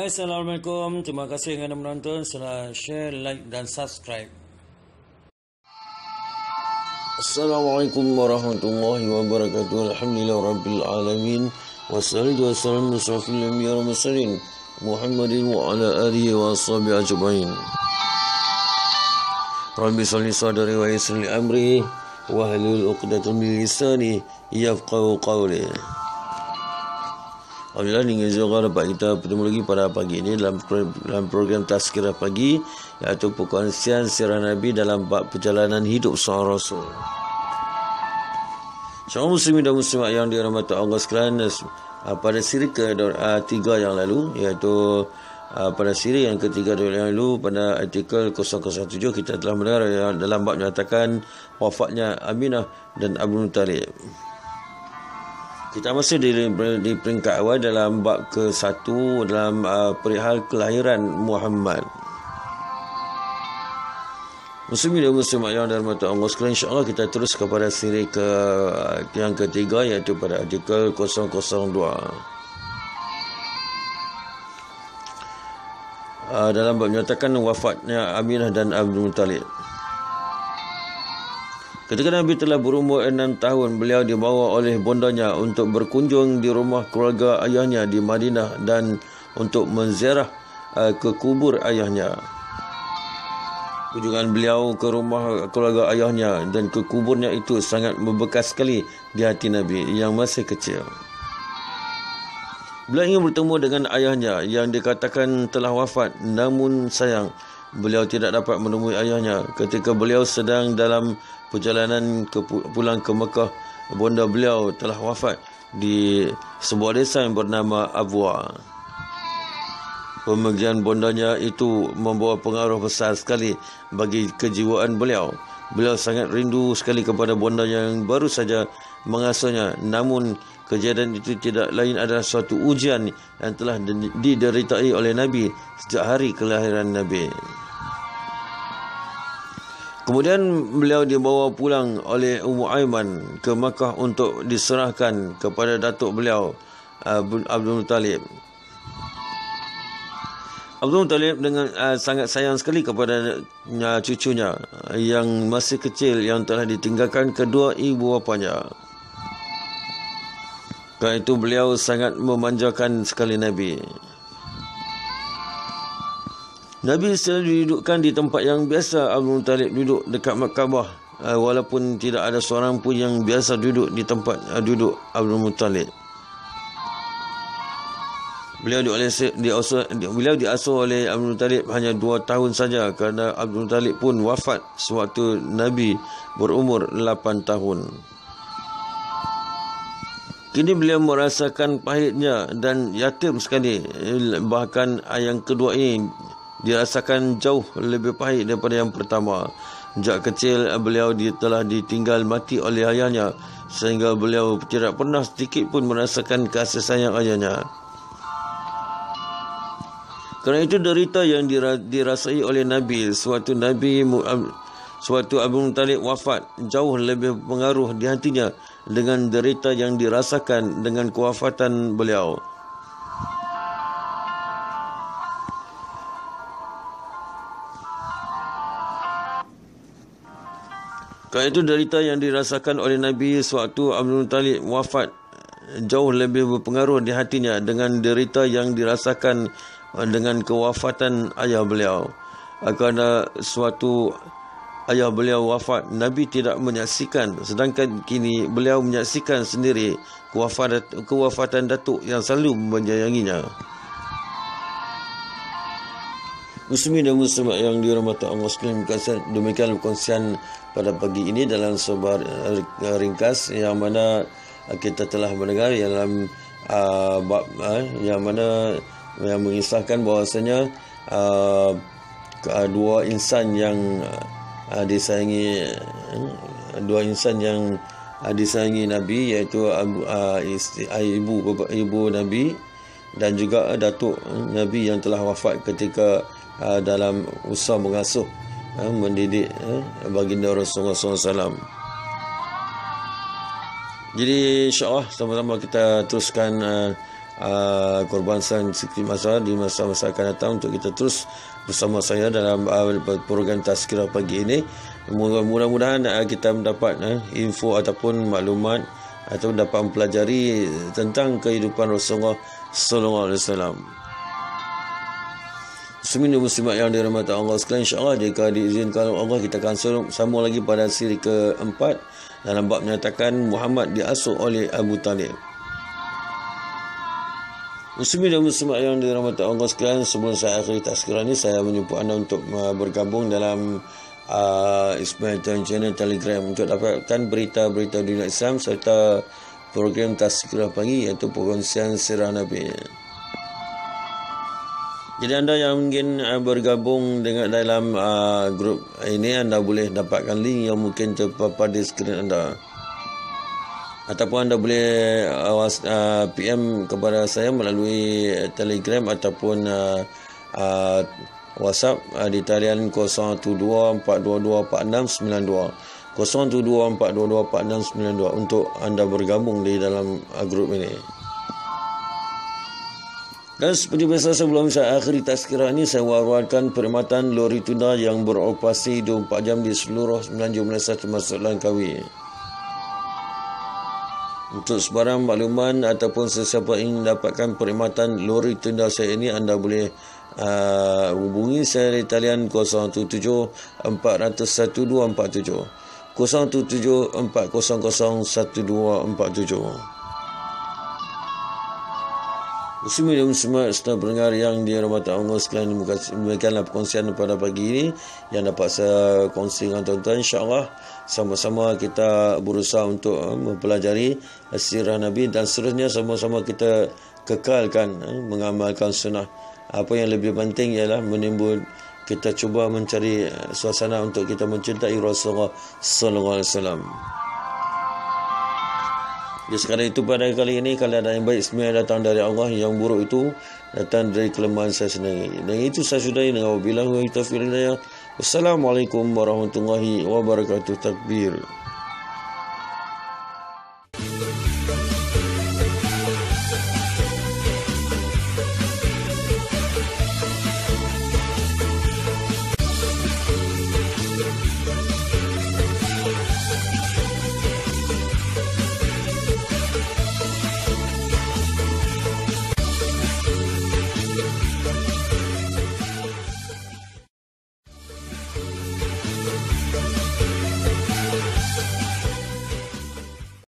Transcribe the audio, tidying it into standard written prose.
Hai, Assalamualaikum. Terima kasih kerana menonton. Sila share, like dan subscribe. Assalamualaikum warahmatullahi wabarakatuh. Alhamdulillah rabbil alamin. Wassalatu wassalamu ala asyrafil anbiya'i wal mursalin Muhammadin wa ala alihi wa ashabihi ajmain. Rabbi shalli sadri wa yassir li amri wa hlul 'uqdatam min lisani yafqahu qawli. Alhamdulillah, dengan izin Allah dapat kita bertemu lagi pada pagi ini dalam program Tazkirah Pagi, iaitu perkongsian sirah Nabi dalam bab perjalanan hidup seorang Rasul. Seorang muslimin dan muslimat yang dirahmati Allah sekalian, pada siri ke-3 yang lalu, iaitu pada siri yang ketiga yang lalu, pada artikel 007, kita telah mendengar dalam bab menyatakan wafatnya Aminah dan Abdul Muttalib. Kita masih di peringkat awal dalam bab ke-1 dalam perihal kelahiran Muhammad. Muslimin dan muslimat yang dirahmati Allah sekalian, insya-Allah kita terus kepada siri yang ketiga, iaitu pada artikel 002. Dalam bab menyatakan wafatnya Aminah dan Abdul Muttalib. Ketika Nabi telah berumur 6 tahun, beliau dibawa oleh bondanya untuk berkunjung di rumah keluarga ayahnya di Madinah dan untuk menziarah ke kubur ayahnya. Kunjungan beliau ke rumah keluarga ayahnya dan ke kuburnya itu sangat membekas sekali di hati Nabi yang masih kecil. Beliau ingin bertemu dengan ayahnya yang dikatakan telah wafat, namun sayang beliau tidak dapat menemui ayahnya. Ketika beliau sedang dalam perjalanan pulang ke Mekah, bonda beliau telah wafat di sebuah desa yang bernama Abwa. Pemergian bondanya itu membawa pengaruh besar sekali bagi kejiwaan beliau. Beliau sangat rindu sekali kepada bonda yang baru saja mengasuhnya. Namun kejadian itu tidak lain adalah suatu ujian yang telah dideritai oleh Nabi sejak hari kelahiran Nabi. Kemudian beliau dibawa pulang oleh Ummu Aiman ke Makkah untuk diserahkan kepada datuk beliau, Abdul Muttalib. Abdul Muttalib dengan sangat sayang sekali kepada cucunya yang masih kecil yang telah ditinggalkan kedua ibu bapanya. Kerana itu beliau sangat memanjakan sekali Nabi. Nabi selalu didudukkan di tempat yang biasa Abdul Muttalib duduk dekat Kaabah, walaupun tidak ada seorang pun yang biasa duduk di tempat duduk Abdul Muttalib. Beliau diasuh oleh Abdul Muttalib hanya 2 tahun saja, kerana Abdul Muttalib pun wafat sewaktu Nabi berumur 8 tahun. Kini beliau merasakan pahitnya dan yatim sekali. Bahkan yang kedua ini dirasakan jauh lebih pahit daripada yang pertama. Sejak kecil beliau telah ditinggal mati oleh ayahnya, sehingga beliau tidak pernah sedikit pun merasakan kasih sayang ayahnya. Kerana itu derita yang dirasai oleh Nabi sewaktu Abdul Muttalib wafat jauh lebih pengaruh di hatinya dengan derita yang dirasakan dengan kewafatan beliau. Kerana itu derita yang dirasakan oleh Nabi sewaktu Abdul Muttalib wafat jauh lebih berpengaruh di hatinya dengan derita yang dirasakan dengan kewafatan ayah beliau. Kerana suatu ayah beliau wafat, Nabi tidak menyaksikan, sedangkan kini beliau menyaksikan sendiri kewafatan datuk yang selalu menyayanginya. Muslimin dan muslimat yang dirahmati Allah sekalian, demikian perkongsian pada pagi ini dalam sebuah ringkas yang mana kita telah mendengar dalam bab yang mana yang mengisahkan bahawasanya dua insan yang disayangi Nabi, iaitu ibu Nabi dan juga datuk Nabi yang telah wafat ketika dalam usaha mengasuh mendidik baginda Rasulullah SAW. Jadi insya-Allah sama-sama kita teruskan korban sikit masa di masa-masa akan datang untuk kita terus bersama saya dalam program Tazkirah pagi ini. Mudah-mudahan kita mendapat info ataupun maklumat atau dapat mempelajari tentang kehidupan Rasulullah sallallahu alaihi wasallam. Muslimin dan muslimat yang dirahmati Allah sekalian, insya-Allah jika diizinkan Allah kita akan sambung lagi pada siri keempat dalam bab menyatakan Muhammad diasuh oleh Abu Talib. Muslimin dan muslimat yang dirahmati Allah sekalian, sebelum saya akhiri tazkirah ini, saya menjemput anda untuk bergabung dalam Ismail Channel Telegram untuk dapatkan berita-berita dunia Islam serta program Tazkirah pagi, iaitu perkongsian sirah Nabi. Jadi anda yang ingin bergabung dengan dalam grup ini, anda boleh dapatkan link yang mungkin terpapar di skrin anda, ataupun anda boleh PM kepada saya melalui Telegram ataupun WhatsApp di talian 012-422-4692 012-422-4692 untuk anda bergabung di dalam grup ini. Dan seperti biasa, sebelum saya akhiri tazkirah ini, saya war-warkan perkhidmatan lori tunda yang beroperasi 24 jam di seluruh Semenanjung Malaysia termasuk Langkawi. Untuk sebarang makluman ataupun sesiapa ingin dapatkan perkhidmatan lori tunda saya ini, anda boleh hubungi saya di talian 017-400-1247 017-400-1247. Muslimin dan muslimat serta pendengar yang dirahmati Allah sekalian, demikianlah perkongsian pada pagi ini yang dapat saya kongsi dengan tuan-tuan. InsyaAllah sama-sama kita berusaha untuk mempelajari sirah Nabi dan seterusnya sama-sama kita kekalkan mengamalkan sunnah. Apa yang lebih penting ialah menimbul kita cuba mencari suasana untuk kita mencintai Rasulullah sallallahu alaihi wasallam. Ya, sekarang itu pada kali ini, kalau ada yang baik sebenarnya datang dari Allah, yang buruk itu datang dari kelemahan saya sendiri. Dan itu saya sudahi dengan wabillahi taufiq hidayah. Wassalamualaikum warahmatullahi wabarakatuh. Takbir.